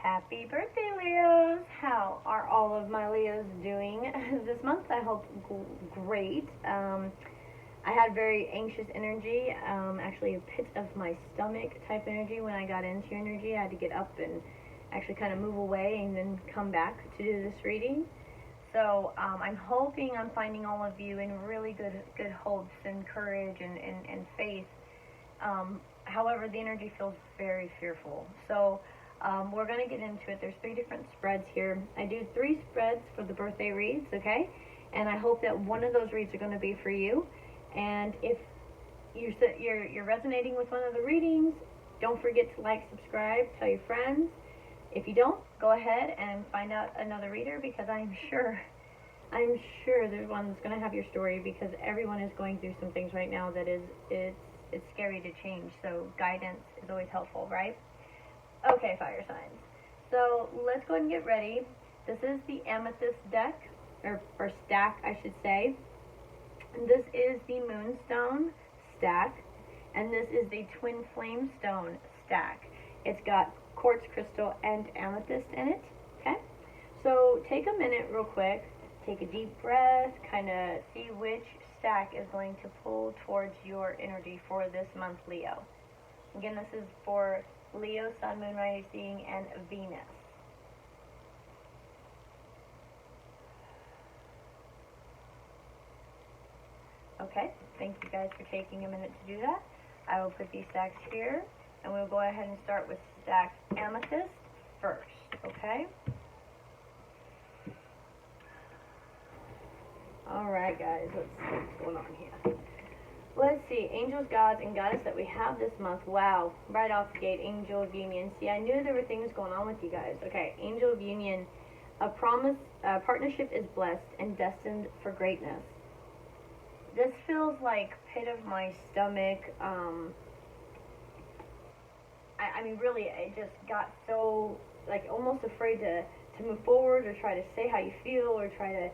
Happy birthday, Leos! How are all of my Leos doing this month? I hope great. I had very anxious energy, actually a pit of my stomach type energy when I got into energy. I had to get up and actually kind of move away and then come back to do this reading. So I'm hoping I'm finding all of you in really good hopes and courage and faith. However, the energy feels very fearful. So we're going to get into it. There's 3 different spreads here. I do 3 spreads for the birthday reads, okay? And I hope that one of those reads are going to be for you. And if you're resonating with one of the readings, don't forget to like, subscribe, tell your friends. If you don't, go ahead and find out another reader, because I'm sure there's one that's going to have your story, because everyone is going through some things right now that it's scary to change. So guidance is always helpful, right? Okay, fire signs. So let's go ahead and get ready. This is the Amethyst deck, or stack, I should say. And this is the Moonstone stack, and this is the Twin Flame Stone stack. It's got quartz crystal and amethyst in it. Okay, so take a minute real quick, take a deep breath, kind of see which stack is going to pull towards your energy for this month, Leo. Again, this is for Leo, Sun, Moon, Rising, and Venus. Okay, thank you guys for taking a minute to do that. I will put these stacks here, and we'll go ahead and start with stack Amethyst first, okay? Alright guys, let's see what's going on here. Let's see, angels, gods, and goddess that we have this month. Wow, right off the gate, angel of union. See, I knew there were things going on with you guys. Okay, angel of union. A partnership is blessed and destined for greatness. This feels like pit of my stomach. I mean, really, I just got so, like, almost afraid to move forward or try to say how you feel or try to,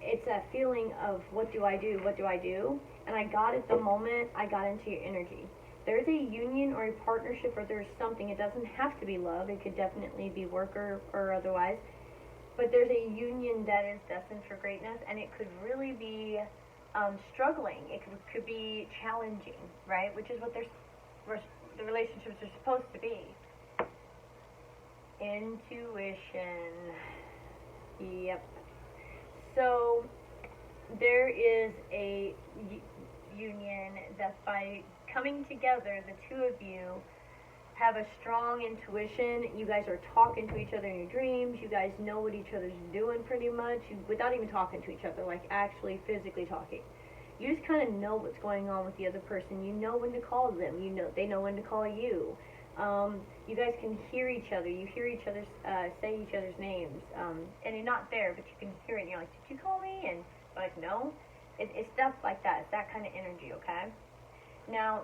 it's that feeling of what do I do, what do I do? And I got it the moment I got into your energy. There's a union or a partnership, or there's something. It doesn't have to be love. It could definitely be work or otherwise. But there's a union that is destined for greatness, and it could really be struggling. It could be challenging, right? Which is what the relationships are supposed to be. Intuition. Yep. So there is a union that by coming together, the two of you have a strong intuition. You guys are talking to each other in your dreams. You guys know what each other's doing pretty much without even talking to each other, like actually physically talking. You just kind of know what's going on with the other person. You know when to call them. You know they know when to call you. You guys can hear each other. You hear each other say each other's names. And you're not there, but you can hear it. And you're like, did you call me? And you're like, no. It's stuff like that. It's that kind of energy, okay? Now,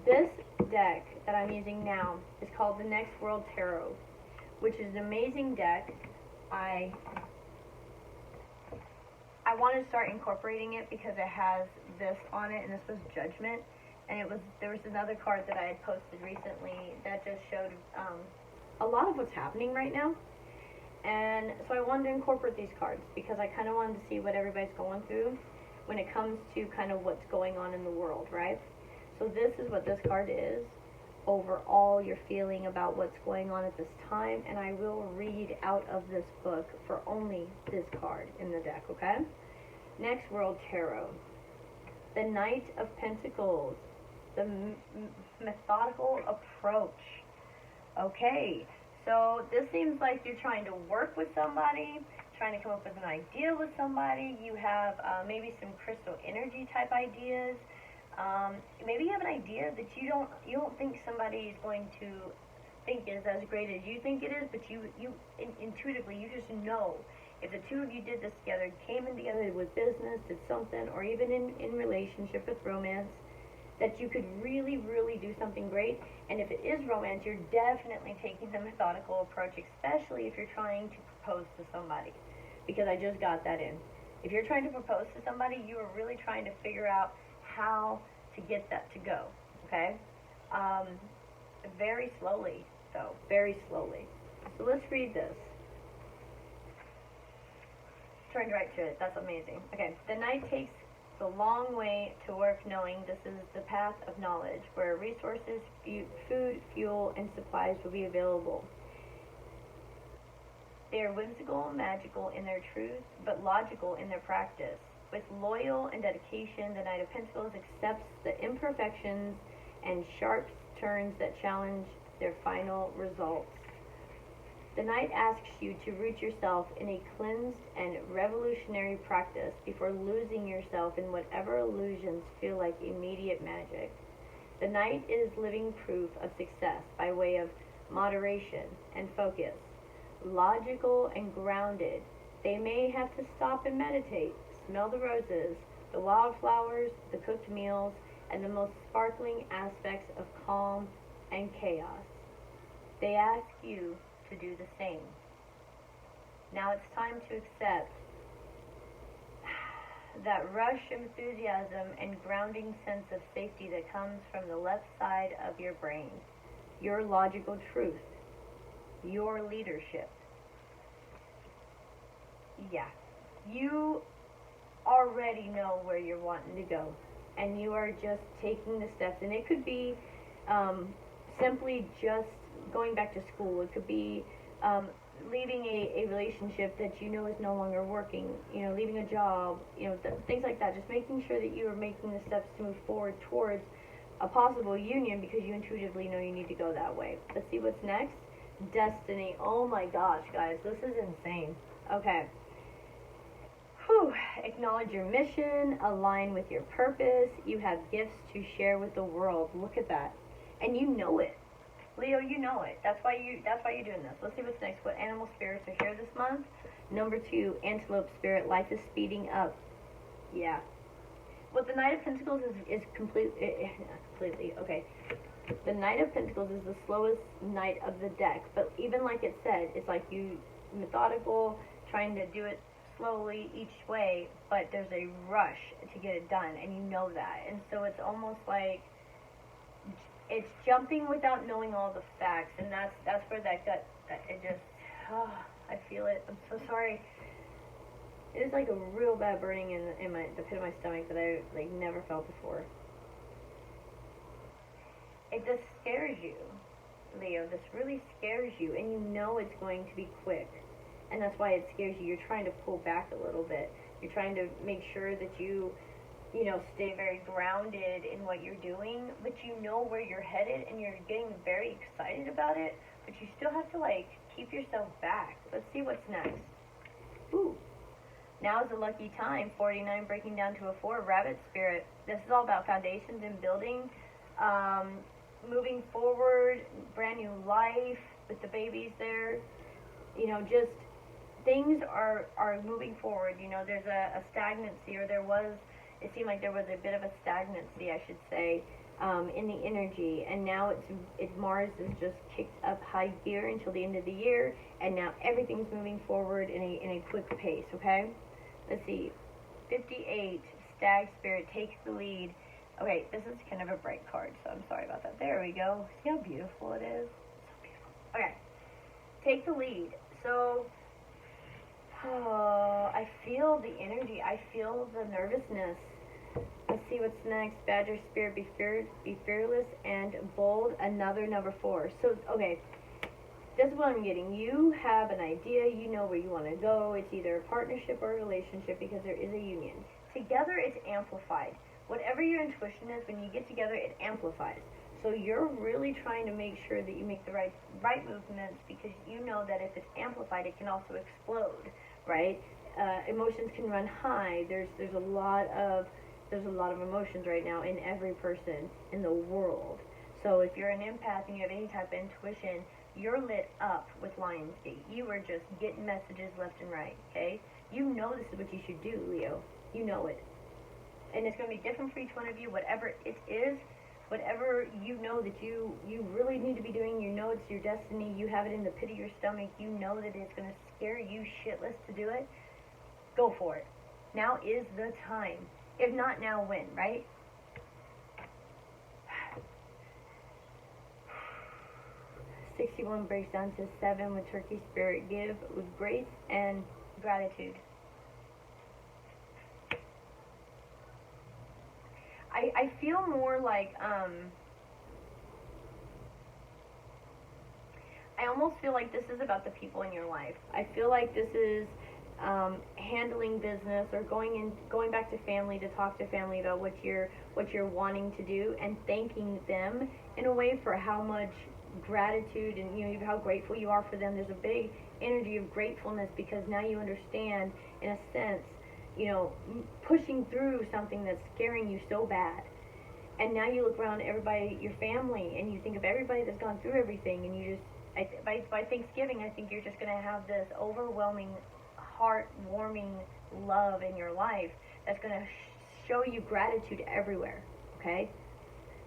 this deck that I'm using now is called the Next World Tarot, which is an amazing deck. I want to start incorporating it because it has this on it, and this was Judgment. And there was another card that I had posted recently that just showed a lot of what's happening right now. And so I wanted to incorporate these cards because I kind of wanted to see what everybody's going through when it comes to kind of what's going on in the world, right? So this is what this card is. Overall, you're feeling about what's going on at this time, and I will read out of this book for only this card in the deck, okay? Next World Tarot. The Knight of Pentacles. The methodical approach. Okay, so this seems like you're trying to work with somebody, trying to come up with an idea with somebody. You have maybe some crystal energy type ideas. Maybe you have an idea that you don't think somebody is going to think is as great as you think it is, but you intuitively, you just know if the two of you did this together, came in together with business, did something, or even in relationship with romance, that you could really, really do something great. And if it is romance, you're definitely taking the methodical approach, especially if you're trying to propose to somebody, because I just got that in. If you're trying to propose to somebody, you are really trying to figure out how to get that to go, okay? Very slowly. though, very slowly. So let's read this. Turned right to it. That's amazing. Okay. The night takes the long way to work, knowing this is the path of knowledge, where resources, food, fuel, and supplies will be available. They are whimsical, magical in their truth, but logical in their practice. With loyal and dedication, the Knight of Pentacles accepts the imperfections and sharp turns that challenge their final results. The Knight asks you to root yourself in a cleansed and revolutionary practice before losing yourself in whatever illusions feel like immediate magic. The Knight is living proof of success by way of moderation and focus. Logical and grounded, they may have to stop and meditate, smell the roses, the wildflowers, the cooked meals, and the most sparkling aspects of calm and chaos. They ask you to do the same. Now it's time to accept that rush enthusiasm and grounding sense of safety that comes from the left side of your brain, your logical truth, your leadership. Yeah, you already know where you're wanting to go, and you are just taking the steps. And it could be simply just going back to school. It could be leaving a relationship that you know is no longer working, leaving a job, things like that. Just making sure that you are making the steps to move forward towards a possible union because you intuitively know you need to go that way. Let's see what's next. Destiny. Oh my gosh, guys, this is insane. Okay. Whew. Acknowledge your mission, align with your purpose. You have gifts to share with the world. Look at that. And you know it. Leo, you know it. That's why you're doing this. Let's see what's next. What animal spirits are here this month? Number 2, antelope spirit. Life is speeding up. Yeah. What the Knight of Pentacles is completely okay. The Knight of Pentacles is the slowest knight of the deck, but even like it said, it's like you methodical, trying to do it slowly each way, but there's a rush to get it done, and you know that. And so it's almost like it's jumping without knowing all the facts, and that's where that gut, it just, I feel it. I'm so sorry. It is like a real bad burning in the pit of my stomach that I never felt before. It just scares you, Leo. This really scares you, and you know it's going to be quick. And that's why it scares you. You're trying to pull back a little bit. You're trying to make sure that you stay very grounded in what you're doing, but you know where you're headed, and you're getting very excited about it, but you still have to, keep yourself back. Let's see what's next. Ooh. Now is the lucky time. 49 breaking down to a 4. Rabbit spirit. This is all about foundations and building. Moving forward, brand new life with the babies there. Just things are moving forward. There's a stagnancy, or it seemed like there was a bit of a stagnancy, I should say, in the energy. And now it's Mars is just kicked up high gear until the end of the year, and now everything's moving forward in a quick pace, okay? Let's see. 58, Stag Spirit takes the lead. Okay, this is kind of a bright card, so I'm sorry about that. There we go. See how beautiful it is? So beautiful. Okay. Take the lead. So, I feel the energy. I feel the nervousness. Let's see what's next. Badger Spirit, be fearless and bold. Another number 4. So, okay. This is what I'm getting. You have an idea. You know where you want to go. It's either a partnership or a relationship because there is a union. Together, it's amplified. Whatever your intuition is, when you get together, it amplifies. So you're really trying to make sure that you make the right movements, because you know that if it's amplified, it can also explode, right? Emotions can run high. There's a lot of emotions right now in every person in the world. So if you're an empath and you have any type of intuition, you're lit up with Lionsgate. You are just getting messages left and right, okay? You know this is what you should do, Leo. You know it. And it's going to be different for each one of you, whatever it is, whatever you know that you really need to be doing. You know it's your destiny. You have it in the pit of your stomach. You know that it's going to scare you shitless to do it. Go for it. Now is the time. If not now, when, right? 61 breaks down to 7 with Turkey Spirit. Give with grace and gratitude. I feel more like, I almost feel like this is about the people in your life. I feel like this is handling business or going back to family to talk to family about what you're wanting to do and thanking them in a way for how much gratitude and how grateful you are for them. There's a big energy of gratefulness because now you understand, in a sense, pushing through something that's scaring you so bad. And now you look around everybody, your family, and you think of everybody that's gone through everything, and you just, by Thanksgiving, I think you're just going to have this overwhelming, heart-warming love in your life that's going to show you gratitude everywhere, okay?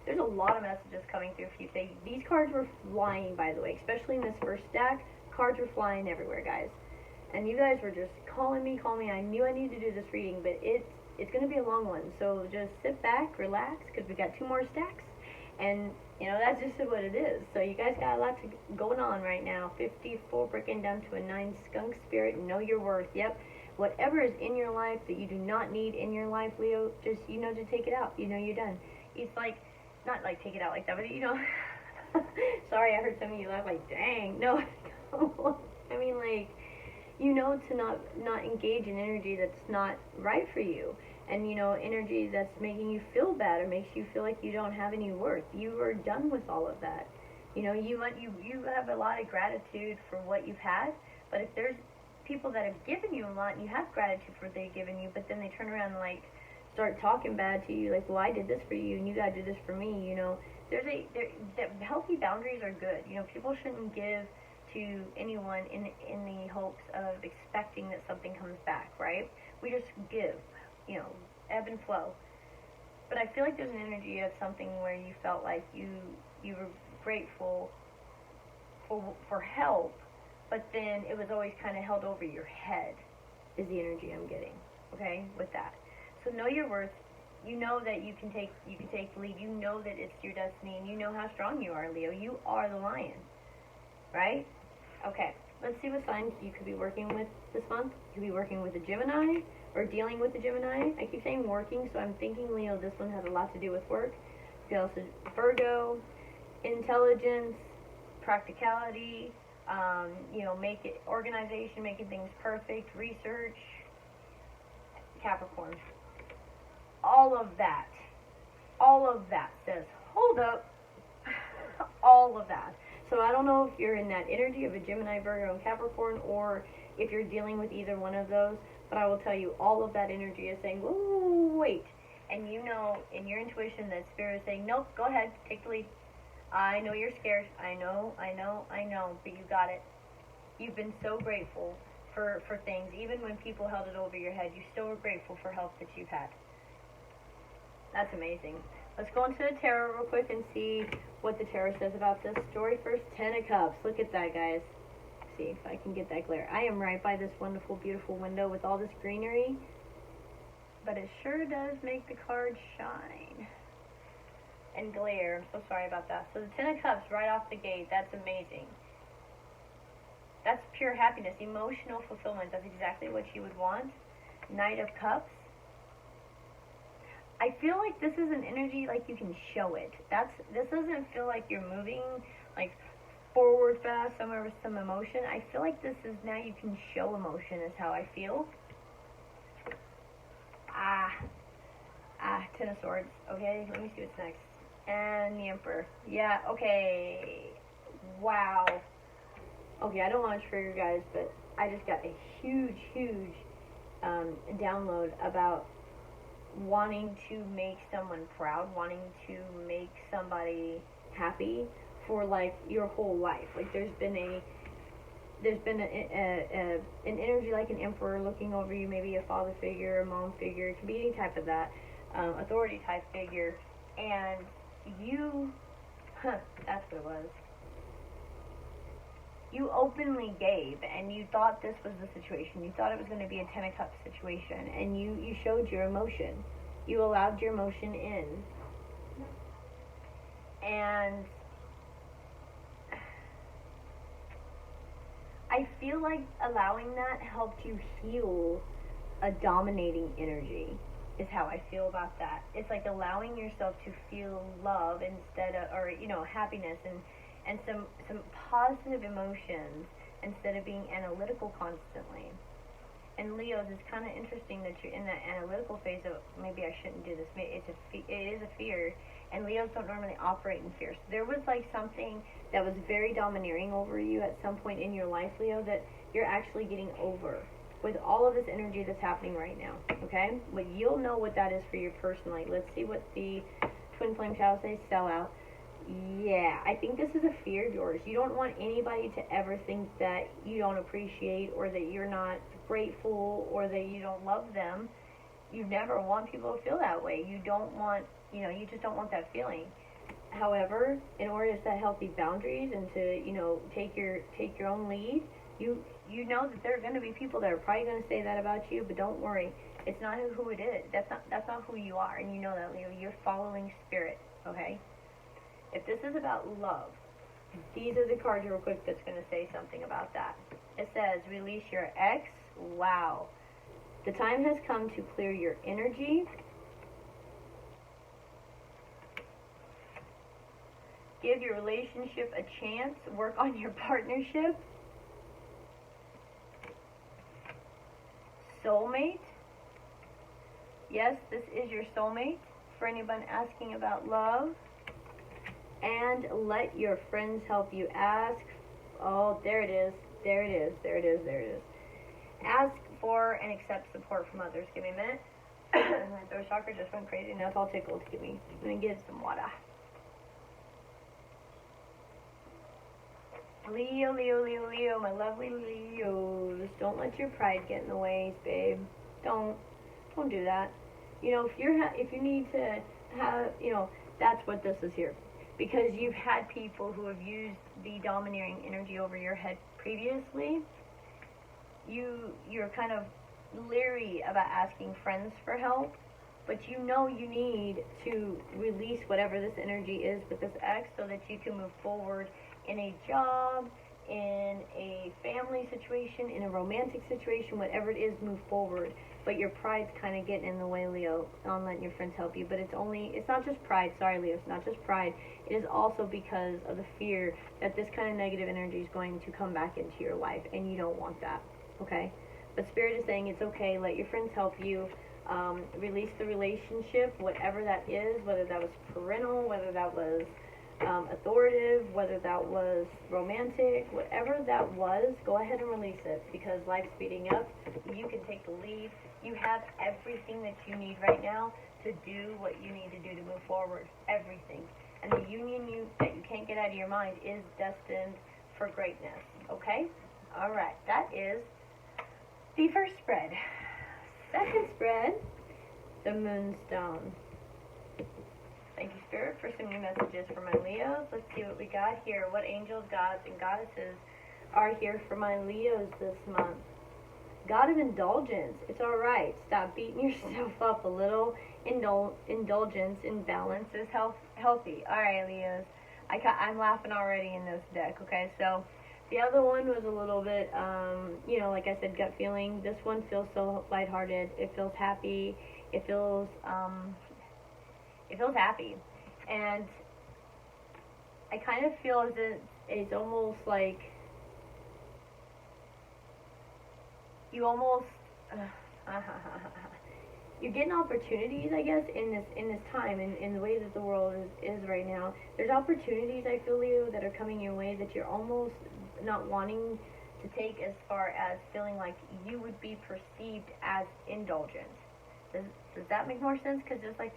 There's a lot of messages coming through for you today. These cards were flying, by the way, especially in this first stack. Cards were flying everywhere, guys. And you guys were just calling me. I knew I needed to do this reading, but it's going to be a long one. So just sit back, relax, because we got 2 more stacks. And, that's just what it is. So you guys got a lot going on right now. 54 breaking down to a 9. Skunk Spirit, know your worth. Yep. Whatever is in your life that you do not need in your life, Leo, just, to take it out. You're done. It's like, not like take it out like that, but sorry, I heard some of you laugh like, dang. No, I mean, like, to not engage in energy that's not right for you. And, energy that's making you feel bad or makes you feel like you don't have any worth. You are done with all of that. You have a lot of gratitude for what you've had, but if there's people that have given you a lot and you have gratitude for what they've given you, but then they turn around and, like, start talking bad to you, like, well, I did this for you and you gotta do this for me, healthy boundaries are good. People shouldn't give to anyone in the hopes of expecting that something comes back, right? We just give, ebb and flow. But I feel like there's an energy of something where you felt like you were grateful for help, but then it was always kind of held over your head, is the energy I'm getting, okay, with that. So know your worth. You know that you can take the lead. You know that it's your destiny, and you know how strong you are, Leo. You are the lion, right? Okay, let's see what signs you could be working with this month. You could be working with a Gemini or dealing with a Gemini. I keep saying working, so I'm thinking, Leo, this one has a lot to do with work. You could also Virgo, intelligence, practicality, organization, making things perfect, research, Capricorn. All of that says, hold up, all of that. So I don't know if you're in that energy of a Gemini, Virgo, and Capricorn, or if you're dealing with either one of those, but I will tell you, all of that energy is saying, whoa, wait. And in your intuition that Spirit is saying, nope, go ahead, take the lead. I know you're scared. I know, but you got it. You've been so grateful for things. Even when people held it over your head, you still were grateful for help that you've had. That's amazing. Let's go into the tarot real quick and see what the tarot says about this story first. 10 of Cups. Look at that, guys. Let's see if I can get that glare. I am right by this wonderful, beautiful window with all this greenery, but it sure does make the cards shine and glare. I'm so sorry about that. So the 10 of Cups right off the gate. That's amazing. That's pure happiness, emotional fulfillment. That's exactly what you would want. Knight of Cups. I feel like this is an energy like you can show it. This doesn't feel like you're moving like forward fast somewhere with some emotion. I feel like this is now you can show emotion is how I feel. 10 of Swords. Okay, let me see what's next. And the Emperor. Yeah, okay. Wow. Okay, I don't want to trigger guys, but I just got a huge download about wanting to make someone proud, wanting to make somebody happy for like your whole life. Like there's been an energy like an emperor looking over you, maybe a father figure, a mom figure. It could be any type of that authority type figure, and you, that's what it was. You openly gave, and you thought this was the situation. You thought it was going to be a 10 of Cups situation, and you showed your emotion. You allowed your emotion in. And I feel like allowing that helped you heal a dominating energy, is how I feel about that. It's like allowing yourself to feel love instead of, or happiness, and some positive emotions instead of being analytical constantly. And Leos, it's kind of interesting that you're in that analytical phase of maybe I shouldn't do this. It is a fear, and Leos don't normally operate in fear. So there was like something that was very domineering over you at some point in your life, Leo, that you're actually getting over with all of this energy that's happening right now. Okay, but you'll know what that is for you personally. Let's see what the twin flame shadows say. Sell out. Yeah, I think this is a fear of yours. You don't want anybody to ever think that you don't appreciate or that you're not grateful or that you don't love them. You never want people to feel that way. You don't want, you just don't want that feeling. However, in order to set healthy boundaries and to, take your own lead, you know that there are going to be people that are probably going to say that about you, but don't worry. It's not who it is. That's not who you are, and you know that, Leo. You're following spirit, okay? If this is about love, these are the cards real quick that's going to say something about that. It says, release your ex. Wow. The time has come to clear your energy. Give your relationship a chance. Work on your partnership. Soulmate. Yes, this is your soulmate. For anyone asking about love. And let your friends help you. Ask. Oh, there it is. There it is. There it is. There it is. Ask for and accept support from others. Give me a minute. My throat chakra just went crazy. Now it's all tickled. Let me get some water. Leo, Leo, Leo, Leo, my lovely Leos. Don't let your pride get in the way, babe. Don't do that. If you need to have, that's what this is here. Because you've had people who have used the domineering energy over your head previously. You're kind of leery about asking friends for help, but you need to release whatever this energy is with this ex so that you can move forward in a job, in a family situation, in a romantic situation, whatever it is, move forward. But your pride's kind of getting in the way, Leo, on letting your friends help you. But it's not just pride. Sorry, Leo, it's not just pride. It is also because of the fear that this kind of negative energy is going to come back into your life, and you don't want that, okay? But Spirit is saying it's okay. Let your friends help you. Release the relationship, whatever that is, whether that was parental, whether that was authoritative, whether that was romantic, whatever that was, go ahead and release it, because life's speeding up. You can take the lead. You have everything that you need right now to do what you need to do to move forward. Everything. And the union that you can't get out of your mind is destined for greatness. Okay? Alright, that is the first spread. Second spread, the Moonstone. Thank you, Spirit, for some new messages for my Leos. Let's see what we got here. What angels, gods, and goddesses are here for my Leos this month? God of indulgence. It's all right. Stop beating yourself up a little. Indulgence in balance is healthy. All right, Leos. I'm laughing already in this deck, okay? So the other one was a little bit, like I said, gut feeling. This one feels so lighthearted. It feels happy. It feels happy. And I kind of feel as if it's almost like you almost you're getting opportunities, I guess, in this time, in the way that the world is right now. There's opportunities, I feel, Leo, that are coming your way that you're almost not wanting to take, as far as feeling like you would be perceived as indulgent. Does that make more sense? Because it's like,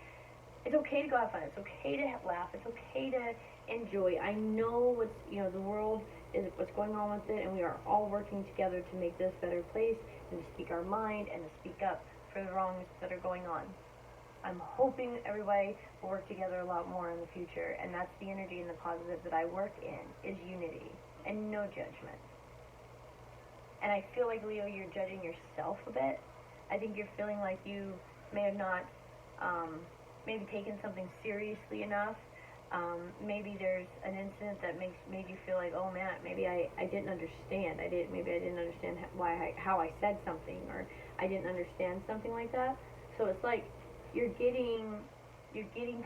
it's okay to go have fun. It's okay to laugh. It's okay to enjoy. I know the world is what's going on with it, and we are all working together to make this a better place, and to speak our mind, and to speak up for the wrongs that are going on. I'm hoping everybody will work together a lot more in the future, and that's the energy and the positive that I work in, is unity and no judgment. And I feel like, Leo, you're judging yourself a bit. I think you're feeling like you may have not maybe taken something seriously enough. Maybe there's an incident that made you feel like, oh man, maybe I didn't understand. Maybe I didn't understand how I said something, or I didn't understand something like that. So it's like you're getting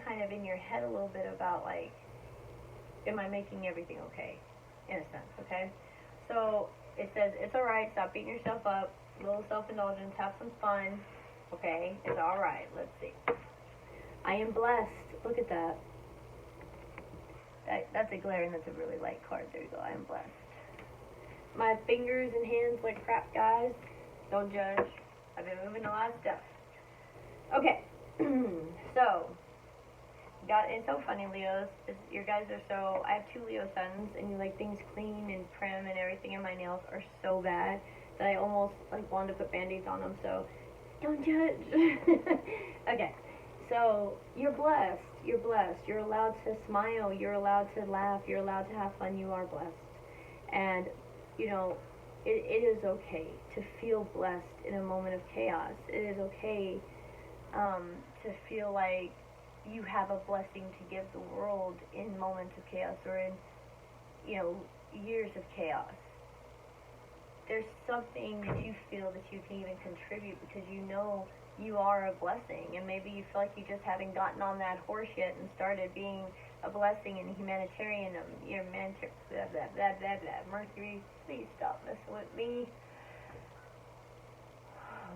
kind of in your head a little bit about like, am I making everything okay? In a sense, okay? So it says it's alright, stop beating yourself up, a little self-indulgence, have some fun, okay? It's alright. Let's see. I am blessed. Look at that. That's a glare, and that's a really light card. There you go. I am blessed. My fingers and hands like crap, guys. Don't judge. I've been moving a lot of stuff. Okay. So, it's so funny, Leos. Your guys are so... I have 2 Leo suns, and you like things clean and prim and everything, and my nails are so bad that I almost like wanted to put Band-Aids on them, so don't judge. Okay. So, you're blessed. You're blessed. You're allowed to smile. You're allowed to laugh. You're allowed to have fun. You are blessed. And, you know, it is okay to feel blessed in a moment of chaos. It is okay to feel like you have a blessing to give the world in moments of chaos, or in, you know, years of chaos. There's something that you feel that you can even contribute, because you know you are a blessing, and maybe you feel like you just haven't gotten on that horse yet and started being a blessing in humanitarian, blah, blah, blah, blah, blah. Mercury, please stop messing with me.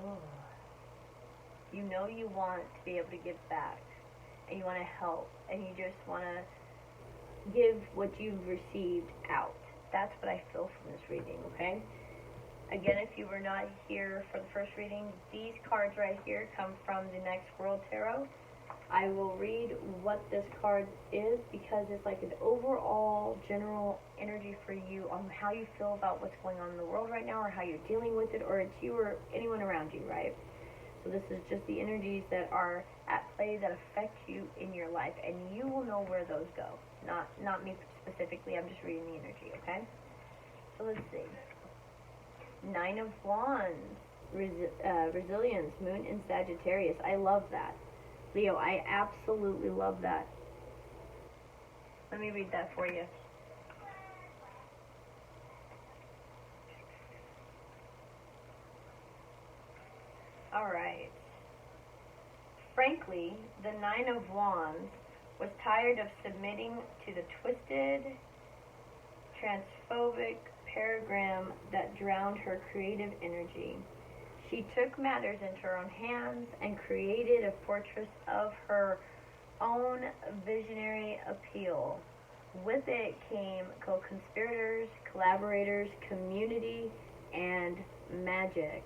Oh. You know you want to be able to give back, and you want to help, and you just want to give what you've received out. That's what I feel from this reading, okay? Again, if you were not here for the first reading, these cards right here come from the Next World Tarot. I will read what this card is, because it's like an overall general energy for you on how you feel about what's going on in the world right now, or how you're dealing with it, or it's you or anyone around you, right? So this is just the energies that are at play that affect you in your life, and you will know where those go. Not me specifically, I'm just reading the energy, okay? So let's see. 9 of Wands, resilience, Moon in Sagittarius. I love that. Leo, I absolutely love that. Let me read that for you. Alright. Frankly, the 9 of Wands was tired of submitting to the twisted, transphobic paradigm that drowned her creative energy. She took matters into her own hands and created a fortress of her own visionary appeal. With it came co-conspirators, collaborators, community, and magic.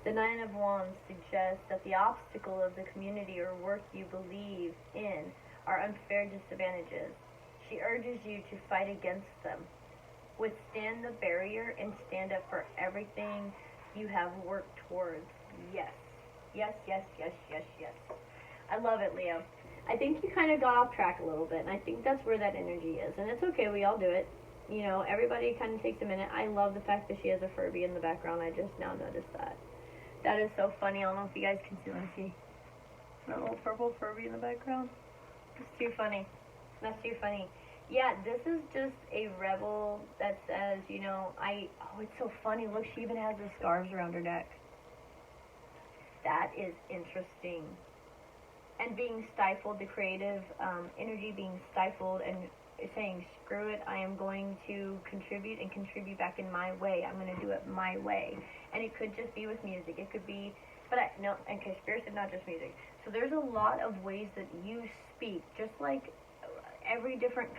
The 9 of Wands suggests that the obstacle of the community or work you believe in are unfair disadvantages. She urges you to fight against them. Withstand the barrier and stand up for everything you have worked towards. Yes. Yes, yes, yes, yes, yes. I love it, Leo. I think you kind of got off track a little bit, and I think that's where that energy is. And it's okay, we all do it. You know, everybody kind of takes a minute. I love the fact that she has a Furby in the background. I just now noticed that. That is so funny. I don't know if you guys can see. Let me see. That little purple Furby in the background. It's too funny. That's too funny. Yeah, this is just a rebel that says, you know, oh, it's so funny. Look, she even has the scarves around her neck. That is interesting. And being stifled, the creative energy being stifled and saying, screw it, I am going to contribute and contribute back in my way. I'm going to do it my way. And it could just be with music. It could be, okay, Spirit said not just music. So there's a lot of ways that you speak, just like every different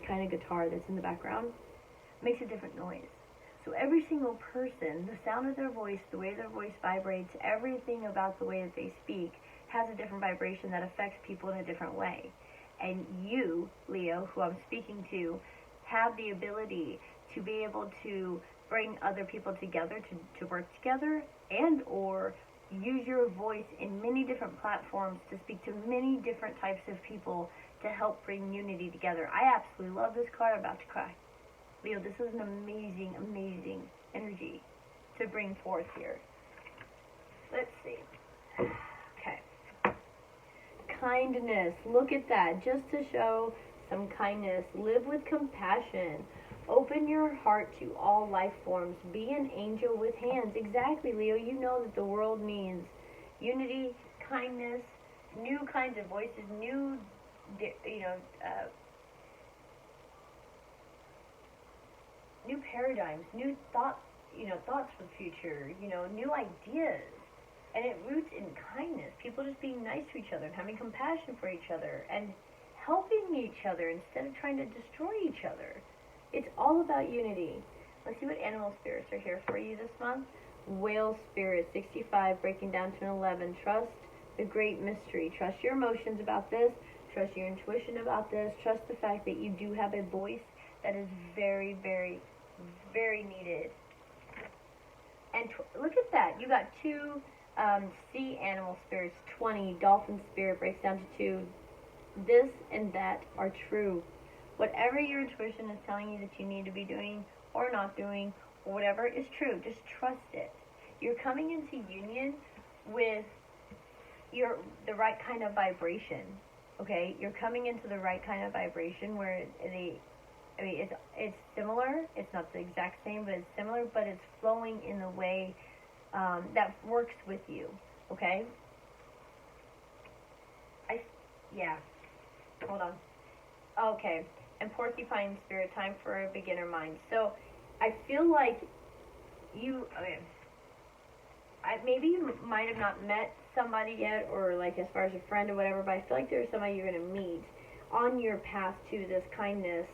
kind of guitar that's in the background makes a different noise. So every single person, the sound of their voice, the way their voice vibrates, everything about the way that they speak has a different vibration that affects people in a different way. And you, Leo, who I'm speaking to, have the ability to be able to bring other people together, to work together, and or use your voice in many different platforms to speak to many different types of people to help bring unity together. I absolutely love this card. I'm about to cry. Leo, this is an amazing, amazing energy to bring forth here. Let's see. Okay. kindness. Look at that. Just to show some kindness. Live with compassion. Open your heart to all life forms. Be an angel with hands. Exactly, Leo. You know that the world needs unity, kindness, new kinds of voices, new, new paradigms, new thoughts for the future, new ideas. And it roots in kindness. People just being nice to each other and having compassion for each other and helping each other instead of trying to destroy each other. It's all about unity. Let's see what animal spirits are here for you this month. Whale spirit, 65, breaking down to an 11. Trust the great mystery. Trust your emotions about this. Trust your intuition about this. Trust the fact that you do have a voice that is very, very, very needed. And look at that. You got two sea animal spirits, 20. Dolphin spirit breaks down to 2. This and that are true. Whatever your intuition is telling you that you need to be doing or not doing, or whatever is true, just trust it. You're coming into union with the right kind of vibration. Okay, you're coming into the right kind of vibration where it's similar. It's not the exact same, but it's similar. But it's flowing in the way that works with you. Okay. Hold on. Okay. And porcupine spirit, time for a beginner mind. So I feel like maybe you might have not met somebody yet, or like as far as a friend or whatever, but I feel like there's somebody you're going to meet on your path to this kindness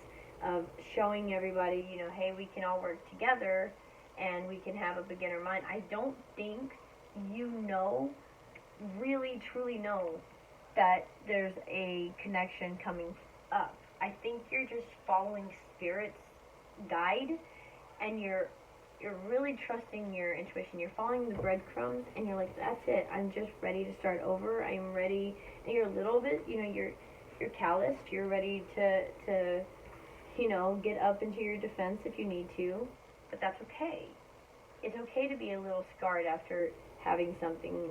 of showing everybody, hey, we can all work together and we can have a beginner mind. I don't think really truly know that there's a connection coming up. I think you're just following Spirit's guide, and you're really trusting your intuition. You're following the breadcrumbs, and you're like, that's it. I'm just ready to start over. I'm ready. And you're a little bit, you're calloused. You're ready to get up into your defense if you need to, but that's okay. It's okay to be a little scarred after having something,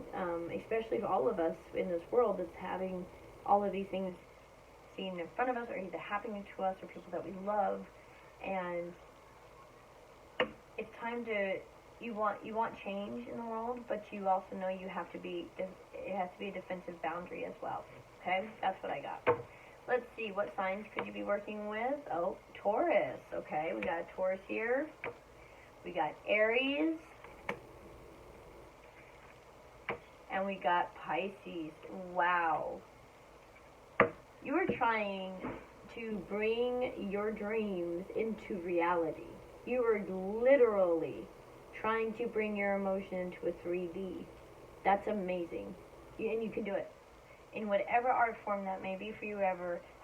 especially for all of us in this world that's having all of these things seen in front of us, or either happening to us, or people that we love. And it's time to, you want change in the world, but you also know it has to be a defensive boundary as well. Okay, that's what I got. Let's see, what signs could you be working with? Oh, Taurus. Okay, we got a Taurus here. We got Aries. And we got Pisces. Wow. You are trying to bring your dreams into reality. You are literally trying to bring your emotion into a 3D. That's amazing. And you can do it. In whatever art form that may be for you,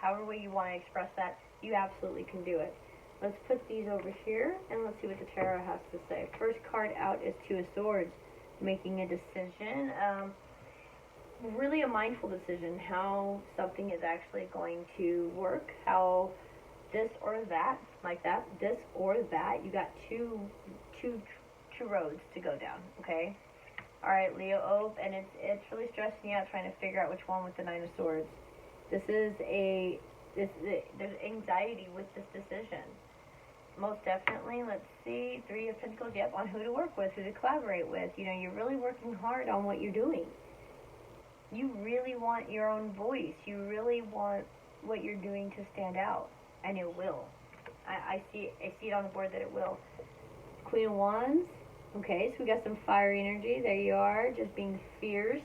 however way you want to express that, you absolutely can do it. Let's put these over here, and let's see what the tarot has to say. First card out is Two of Swords, making a decision. Really a mindful decision, how something is actually going to work, how this or that, like that, this or that. You got two roads to go down, okay? All right, Leo, and it's really stressing you out trying to figure out which one with the Nine of Swords. There's anxiety with this decision. Most definitely. Let's see, Three of Pentacles. Yep, on who to work with, who to collaborate with. You're really working hard on what you're doing. You really want your own voice. You really want what you're doing to stand out, and it will. I see it on the board that it will. Queen of Wands. Okay, so we got some fiery energy. There you are, just being fierce,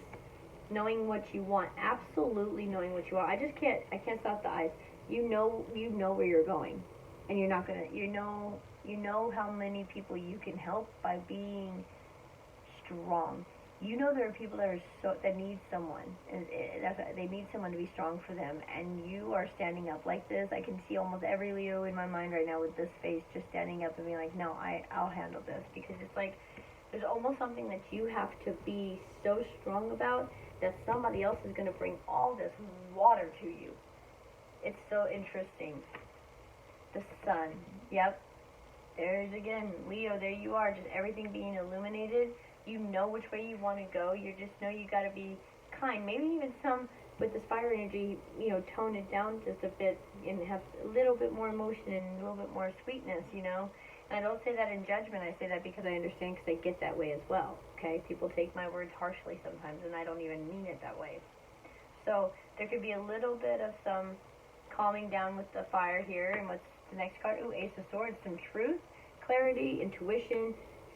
knowing what you want. Absolutely knowing what you want. I can't stop the eyes. You know where you're going, and you're not gonna. You know how many people you can help by being strong. There are people that need someone, and they need someone to be strong for them, and you are standing up like this. I can see almost every Leo in my mind right now with this face just standing up and being like, no, I'll handle this, because it's like there's almost something that you have to be so strong about that somebody else is going to bring all this water to you. It's so interesting. The sun. Yep. There's again, Leo, there you are, just everything being illuminated. You know which way you want to go. You just know you got to be kind. Maybe even some with this fire energy, tone it down just a bit and have a little bit more emotion and a little bit more sweetness. And I don't say that in judgment. I say that because I understand, because I get that way as well. Okay, people take my words harshly sometimes, and I don't even mean it that way. So there could be a little bit of some calming down with the fire here. And what's the next card? Ooh, Ace of Swords. Some truth, clarity, intuition.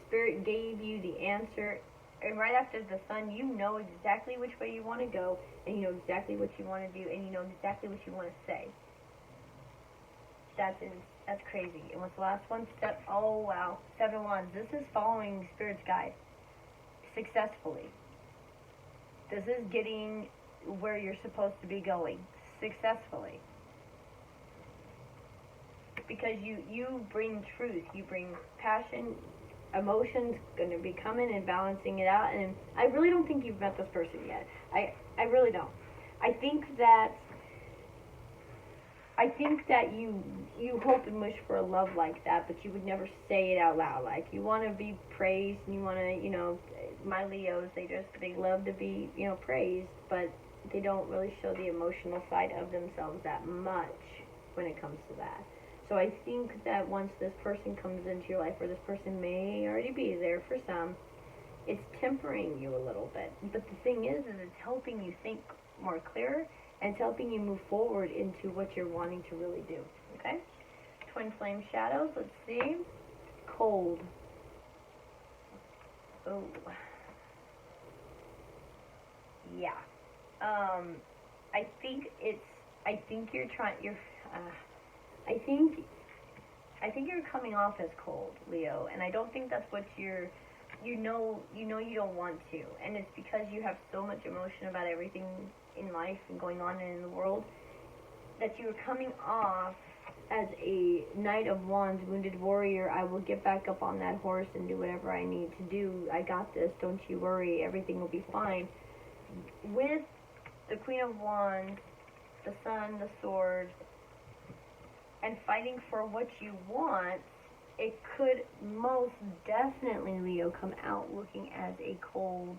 Spirit gave you the answer. And right after the Sun, you know exactly which way you want to go, and you know exactly what you want to do, and you know exactly what you want to say. That's crazy. And what's the last one? Oh wow, 7 Wands. This is following Spirit's guide successfully. This is getting where you're supposed to be going successfully. Because you bring truth, you bring passion, emotions going to be coming and balancing it out. And I really don't think you've met this person yet. I really don't. I think that you hope and wish for a love like that, but you would never say it out loud. Like, you want to be praised, and you want to, my Leos, they love to be, praised, but they don't really show the emotional side of themselves that much when it comes to that. So I think that once this person comes into your life, or this person may already be there for some, it's tempering you a little bit. But the thing is it's helping you think more clear, and it's helping you move forward into what you're wanting to really do. Okay? Twin flame shadows. Let's see. Cold. Oh. Yeah. I think you're coming off as cold, Leo, and I don't think that's what you don't want to, and it's because you have so much emotion about everything in life and going on in the world, that you're coming off as a Knight of Wands, wounded warrior. I will get back up on that horse and do whatever I need to do. I got this, don't you worry, everything will be fine. With the Queen of Wands, the Sun, the Sword, and fighting for what you want, it could most definitely, Leo, come out looking as a cold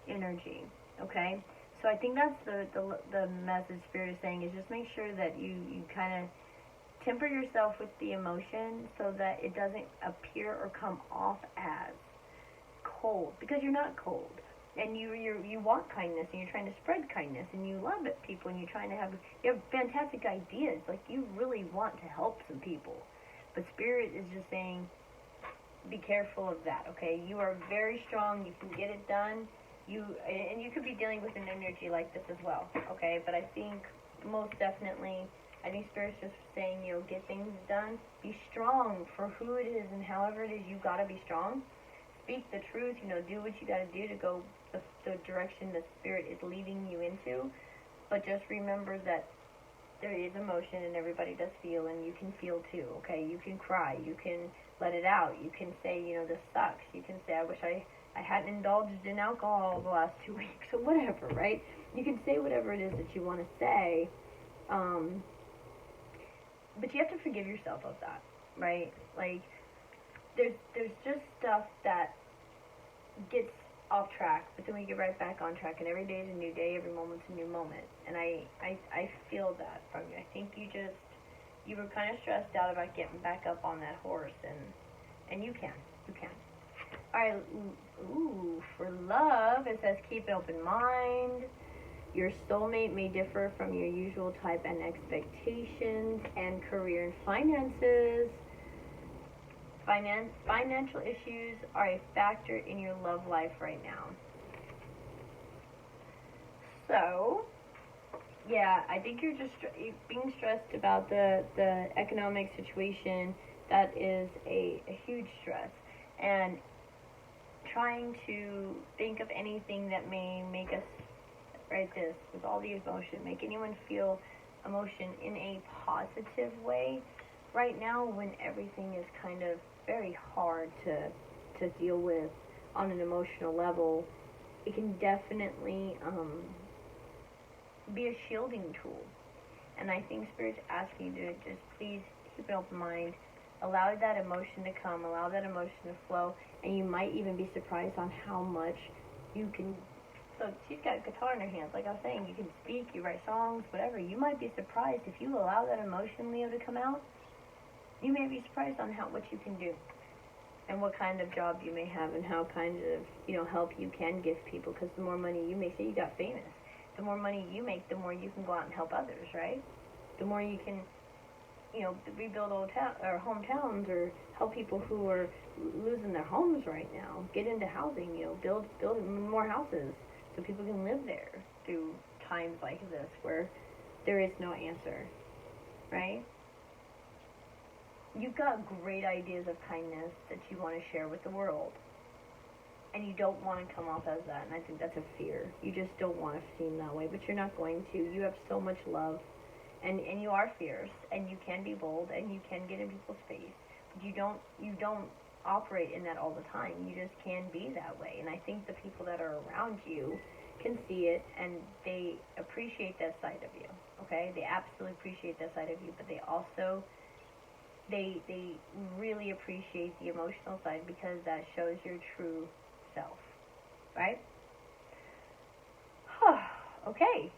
energy. Okay? So I think that's the message Spirit is saying, is just make sure that you kind of temper yourself with the emotion so that it doesn't appear or come off as cold, because you're not cold. And you want kindness, and you're trying to spread kindness, and you love it, people, and you have fantastic ideas. Like, you really want to help some people. But Spirit is just saying, be careful of that, okay? You are very strong. You can get it done. And you could be dealing with an energy like this as well, okay? But I think most definitely, Spirit's just saying, get things done. Be strong for who it is and however it is. You gotta be strong. Speak the truth. Do what you gotta do to go the direction that Spirit is leading you into. But just remember that there is emotion, and everybody does feel, and you can feel too, okay? You can cry. You can let it out. You can say, this sucks. You can say, I wish I hadn't indulged in alcohol the last 2 weeks, or whatever, right? You can say whatever it is that you want to say, but you have to forgive yourself of that, right? Like, there's just stuff that gets off track, but then we get right back on track, and every day is a new day, every moment's a new moment, and I feel that from you. I think you were kind of stressed out about getting back up on that horse, and you can. Alright, for love, it says keep an open mind. Your soulmate may differ from your usual type and expectations. And career and finances. Financial issues are a factor in your love life right now. So, yeah, I think you're just being stressed about the economic situation. That is a huge stress. And trying to think of anything that may make us, with all the emotion, make anyone feel emotion in a positive way right now, when everything is kind of very hard to deal with on an emotional level. It can definitely be a shielding tool. And I think Spirit's asking you to just please keep an open mind, allow that emotion to come, allow that emotion to flow, and you might even be surprised on how much you can also, she's got a guitar in her hands. Like I was saying, you can speak, you write songs, whatever. You might be surprised if you allow that emotion, Leo, to come out. You may be surprised on what you can do and what kind of job you may have and how kind of, help you can give people. Because the more money you make, say you got famous, the more money you make, the more you can go out and help others, right? The more you can, rebuild hometowns or help people who are losing their homes right now, get into housing, build more houses so people can live there through times like this where there is no answer, right? You've got great ideas of kindness that you want to share with the world, and you don't want to come off as that, and I think that's a fear. You just don't want to seem that way, but you're not going to. You have so much love, and you are fierce, and you can be bold, and you can get in people's face, but you don't operate in that all the time. You just can be that way, and I think the people that are around you can see it, and they appreciate that side of you, okay? They absolutely appreciate that side of you, but they also they really appreciate the emotional side because that shows your true self, right? Okay,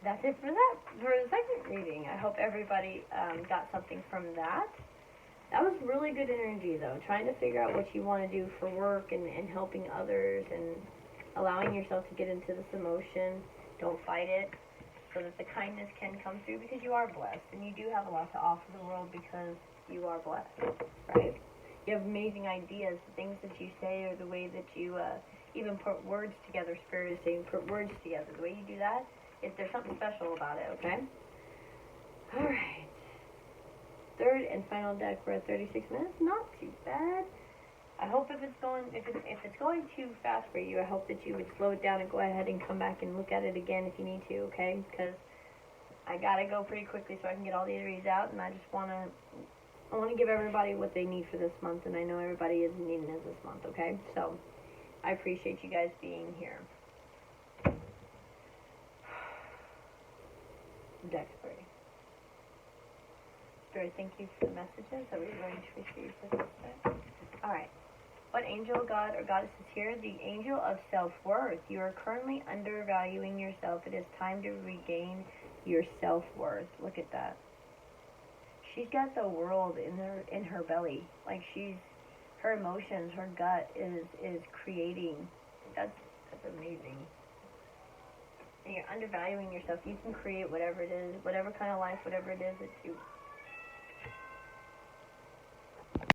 that's it for the second reading. I hope everybody got something from that. That was really good energy, though, trying to figure out what you want to do for work and helping others and allowing yourself to get into this emotion. Don't fight it, so that the kindness can come through, because you are blessed, and you do have a lot to offer the world because you are blessed, right? You have amazing ideas, the things that you say, or the way that you even put words together. Spirit is saying put words together. The way you do that, there's something special about it, okay? All right. Third and final deck. We're at 36 minutes. Not too bad. I hope if it's going too fast for you, I hope that you would slow it down and go ahead and come back and look at it again if you need to, okay? Because I gotta go pretty quickly so I can get all the energies out, and I want to give everybody what they need for this month, and I know everybody is needing it this month, okay? So I appreciate you guys being here. Deck 3. Spirit, thank you for the messages that we're going to receive for this deck. All right. What angel, god, or goddess is here? The angel of self-worth. You are currently undervaluing yourself. It is time to regain your self-worth. Look at that. She's got the world in her belly. Like her emotions, her gut is creating. That's amazing. And you're undervaluing yourself. You can create whatever it is, whatever kind of life, whatever it is that you